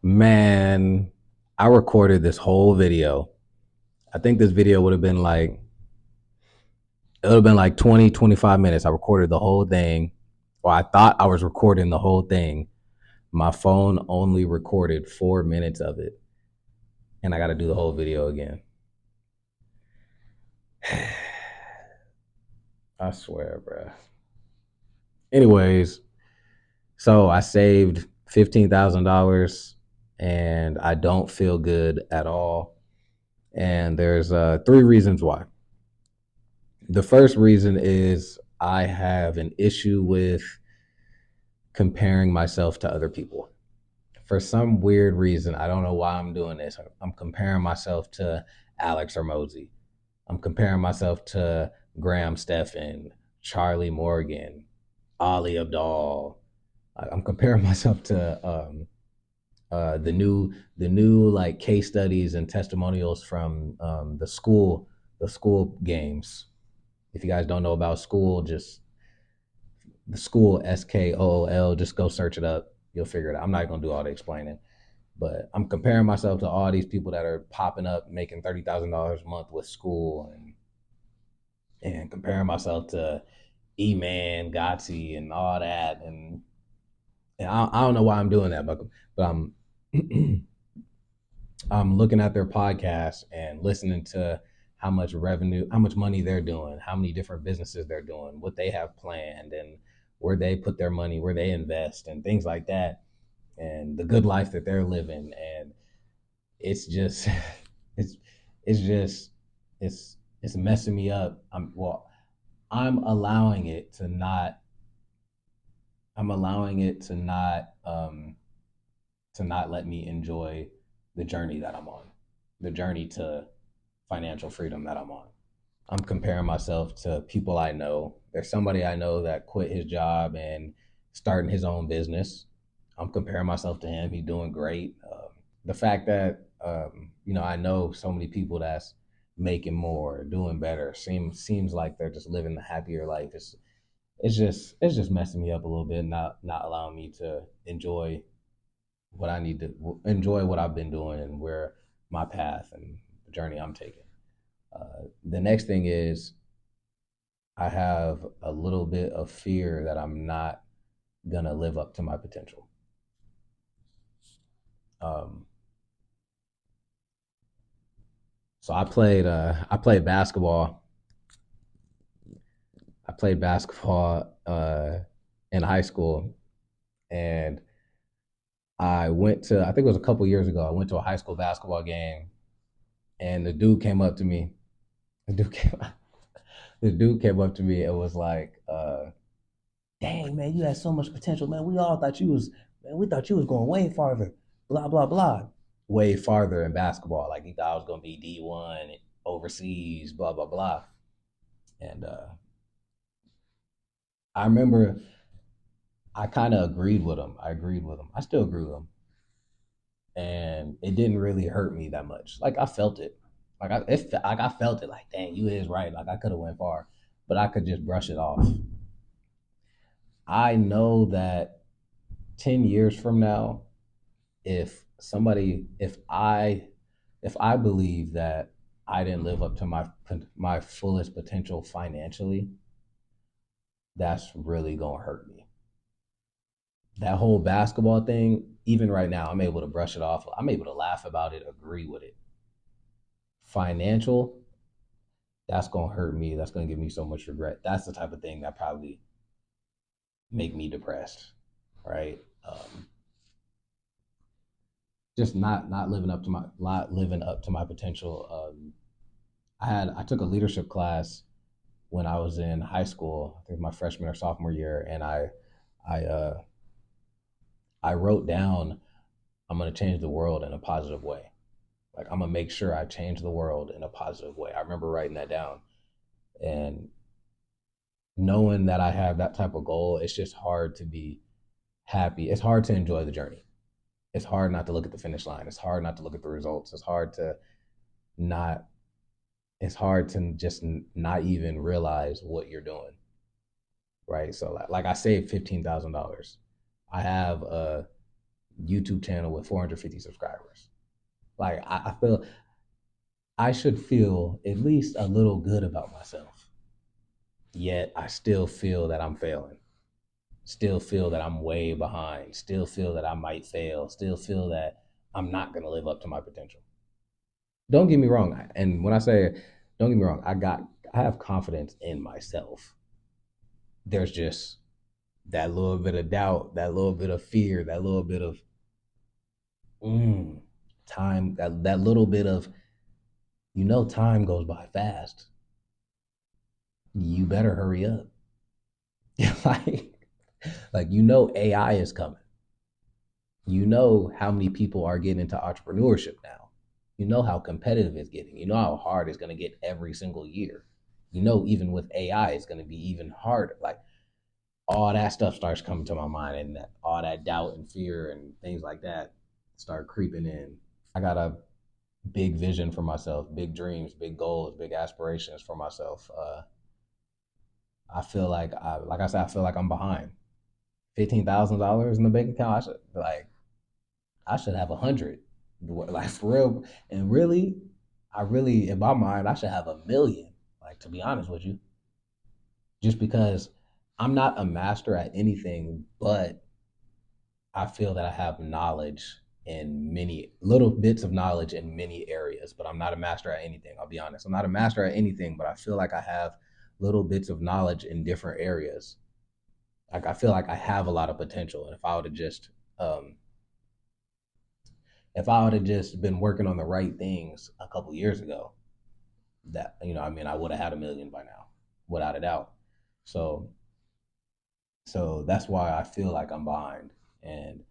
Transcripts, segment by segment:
Man, I recorded this whole video. I think this video would have been like, it would have been like 20, 25 minutes. I recorded the whole thing. Or I thought I was recording the whole thing. My phone only recorded 4 minutes of it. And I got to do the whole video again. I swear, bruh. Anyways, so I saved $15,000 and I don't feel good at all. And there's three reasons why. The first reason is I have an issue with comparing myself to other people. For some weird reason, I don't know why I'm doing this. I'm comparing myself to Alex Hermosi. I'm comparing myself to Graham Stephan, Charlie Morgan, Ali Abdal. I'm comparing myself to the new like case studies and testimonials from the school games. If you guys don't know about school, just the school SKOOL. Just go search it up. You'll figure it out. I'm not gonna do all the explaining, but I'm comparing myself to all these people that are popping up, making $30,000 a month with school, and comparing myself to E-Man, Gotti, and all that, and I don't know why I'm doing that, but I'm I'm looking at their podcast and listening to how much revenue, how much money they're doing, how many different businesses they're doing, what they have planned, and where they put their money, where they invest, and things like that, and the good life that they're living. And it's just, it's, it's just, it's messing me up. I'm allowing it to not, I'm allowing it to not let me enjoy the journey that I'm on, the journey to financial freedom that I'm on. I'm comparing myself to people I know. There's somebody I know that quit his job and starting his own business. I'm comparing myself to him. He's doing great. The fact that I know so many people that's making more, doing better, seems like they're just living a happier life. It's just messing me up a little bit, not allowing me to enjoy what I need to enjoy what I've been doing and where my path and the journey I'm taking. The next thing is I have a little bit of fear that I'm not gonna live up to my potential. Um, so I played basketball. I played basketball in high school, and I think it was a couple years ago. I went to a high school basketball game, and the dude came up to me. The dude came, the dude came up to me and was like, "Dang man, you had so much potential, man. We thought you was going way farther. Blah blah blah, way farther in basketball. Like he thought I was going to be D1 overseas. Blah blah blah." And I remember I kind of agreed with him. I agreed with him. I still agree with him, and it didn't really hurt me that much. Like I felt it. I felt it. Like dang, you is right. Like I could have went far, but I could just brush it off. I know that 10 years from now, if somebody if I believe that I didn't live up to my fullest potential financially, that's really gonna hurt me. That whole basketball thing, even right now, I'm able to brush it off. I'm able to laugh about it, agree with it. Financial, that's gonna hurt me. That's gonna give me so much regret. That's the type of thing that probably make me depressed, right? Just not living up to my potential. I took a leadership class when I was in high school. I think my freshman or sophomore year, and I I wrote down I'm gonna change the world in a positive way. Like I'm gonna make sure I change the world in a positive way. I remember writing that down, and knowing that I have that type of goal, it's just hard to be happy. It's hard to enjoy the journey. It's hard not to look at the finish line. It's hard not to look at the results. Not it's hard to just not even realize what you're doing, right? So like I saved $15,000. I have YouTube channel with 450 subscribers. Like I feel I should feel at least a little good about myself. Yet I still feel that I'm failing. Still feel that I'm way behind. Still feel that I might fail. Still feel that I'm not going to live up to my potential. Don't get me wrong. And when I say don't get me wrong, I have confidence in myself. There's just that little bit of doubt, that little bit of fear, that little bit of mm, time, that little bit of time goes by fast. You better hurry up. like AI is coming. You know how many people are getting into entrepreneurship now. You know how competitive it's getting. You know how hard it's going to get every single year. Even with AI, it's going to be even harder. Like all that stuff starts coming to my mind, and all that doubt and fear and things like that start creeping in. I got a big vision for myself, big dreams, big goals, big aspirations for myself. I feel like I said, I feel like I'm behind. $15,000 in the bank account. I should have 100, like for real. And really, I really, in my mind, I should have 1 million. Like to be honest with you, just because I'm not a master at anything, but I feel that I have knowledge in many little bits of knowledge in many areas, but I'm not a master at anything. I'll be honest. I'm not a master at anything, but I feel like I have little bits of knowledge in different areas. Like I feel like I have a lot of potential. And um, if I would have just been working on the right things a couple years ago, I would have had 1 million by now, without a doubt. So, so that's why I feel like I'm behind, and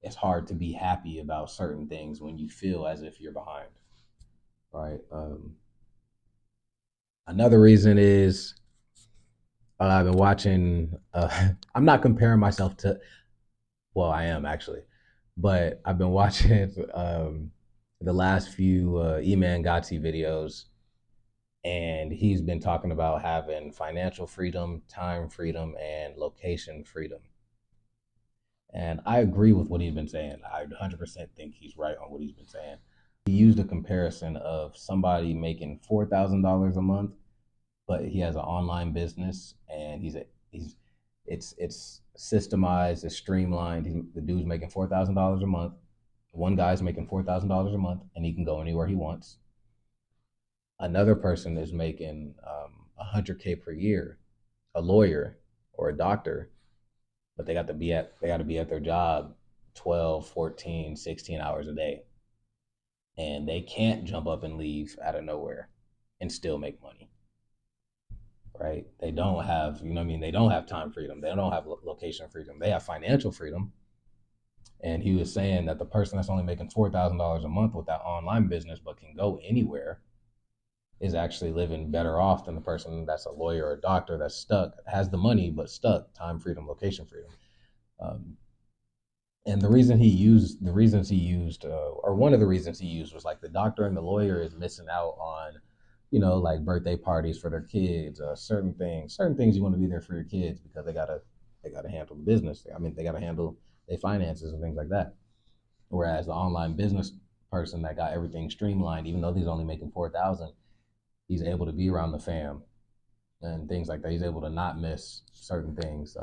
it's hard to be happy about certain things when you feel as if you're behind, right? Another reason is I've been watching. I'm not comparing myself to. Well, I am actually, but I've been watching the last few Eman Gotzi videos, and he's been talking about having financial freedom, time freedom, and location freedom. And I agree with what he's been saying. I 100% think he's right on what he's been saying. He used a comparison of somebody making $4,000 a month, but he has an online business, and he's it's systemized, it's streamlined. The dude's making $4,000 a month. One guy's making $4,000 a month, and he can go anywhere he wants. Another person is making 100K per year, a lawyer or a doctor, but they got to be at their job 12, 14, 16 hours a day, and they can't jump up and leave out of nowhere and still make money. Right? They don't have, they don't have time freedom. They don't have location freedom. They have financial freedom. And he was saying that the person that's only making $4,000 a month with that online business but can go anywhere is actually living better off than the person that's a lawyer or a doctor that's stuck, has the money but stuck, time freedom, location freedom. Um, and the reasons he used, or one of the reasons he used was like the doctor and the lawyer is missing out on, like birthday parties for their kids, certain things you want to be there for your kids because they gotta handle the business. I mean, they gotta handle their finances and things like that. Whereas the online business person that got everything streamlined, even though he's only making 4,000, he's able to be around the fam and things like that. He's able to not miss certain things,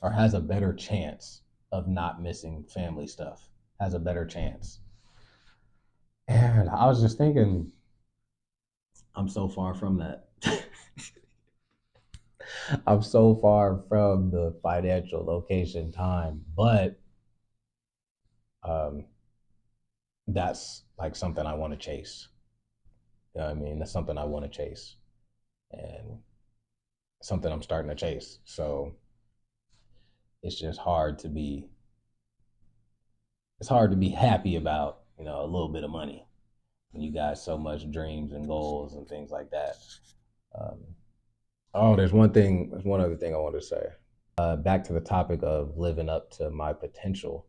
or has a better chance of not missing family stuff. Has a better chance. And I was just thinking, I'm so far from that. I'm so far from the financial location time, but um, that's like something I want to chase. You know what I mean? That's something I want to chase, and something I'm starting to chase. So it's just hard to be happy about, a little bit of money when you got so much dreams and goals and things like that. Um, oh, there's one other thing I wanted to say. Back to the topic of living up to my potential.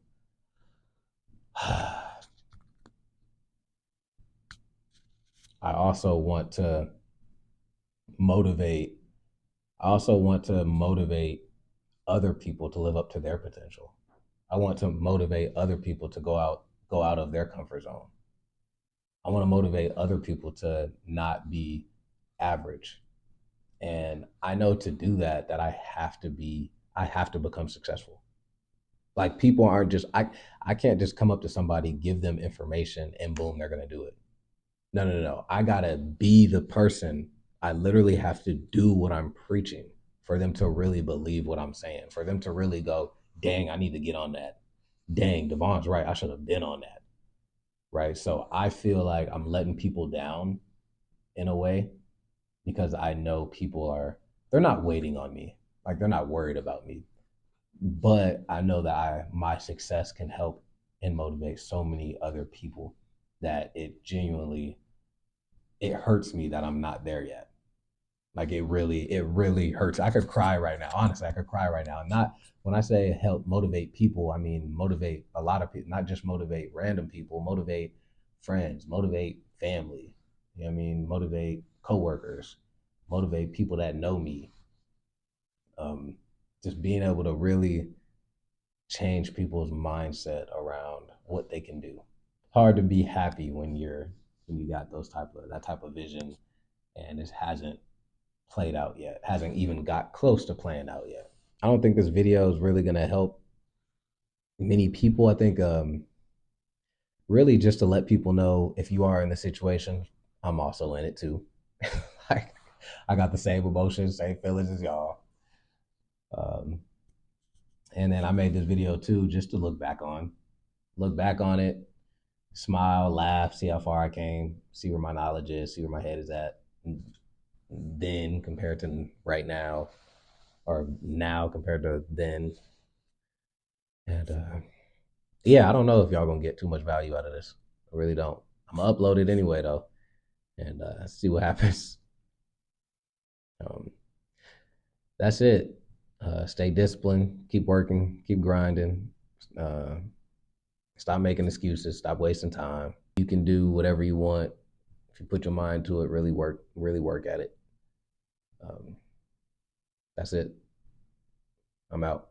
I also want to motivate. I also want to motivate other people to live up to their potential. I want to motivate other people to go out of their comfort zone. I want to motivate other people to not be average. And I know to do that I have to become successful. Like people aren't just I can't just come up to somebody, give them information and boom, they're gonna do it. No, no, no, no. I gotta be the person. I literally have to do what I'm preaching for them to really believe what I'm saying, for them to really go, dang, I need to get on that. Dang, Devon's right. I should have been on that. Right. So I feel like I'm letting people down in a way because I know they're not waiting on me. Like they're not worried about me. But I know that my success can help and motivate so many other people that it hurts me that I'm not there yet. Like it really hurts. I could cry right now. Honestly, I could cry right now. Not when I say help motivate people, I mean motivate a lot of people, not just motivate random people, motivate friends, motivate family. You know what I mean? Motivate coworkers, motivate people that know me. Um, just being able to really change people's mindset around what they can do. Hard to be happy when you got that type of vision and it hasn't played out yet, hasn't even got close to playing out yet. I don't think this video is really gonna help many people. I think really just to let people know if you are in the situation, I'm also in it too. Like I got the same emotions, same feelings as y'all. Um, and then I made this video too just to look back on it, smile, laugh, see how far I came, see where my knowledge is, see where my head is at. Then compared to right now, or now compared to then. And yeah, I don't know if y'all gonna get too much value out of this. I really don't. I'm gonna upload it anyway though, and see what happens. Um, that's it. Stay disciplined, keep working, keep grinding. Uh, Stop making excuses. Stop wasting time. You can do whatever you want if you put your mind to it. Really work at it. Um, that's it. I'm out.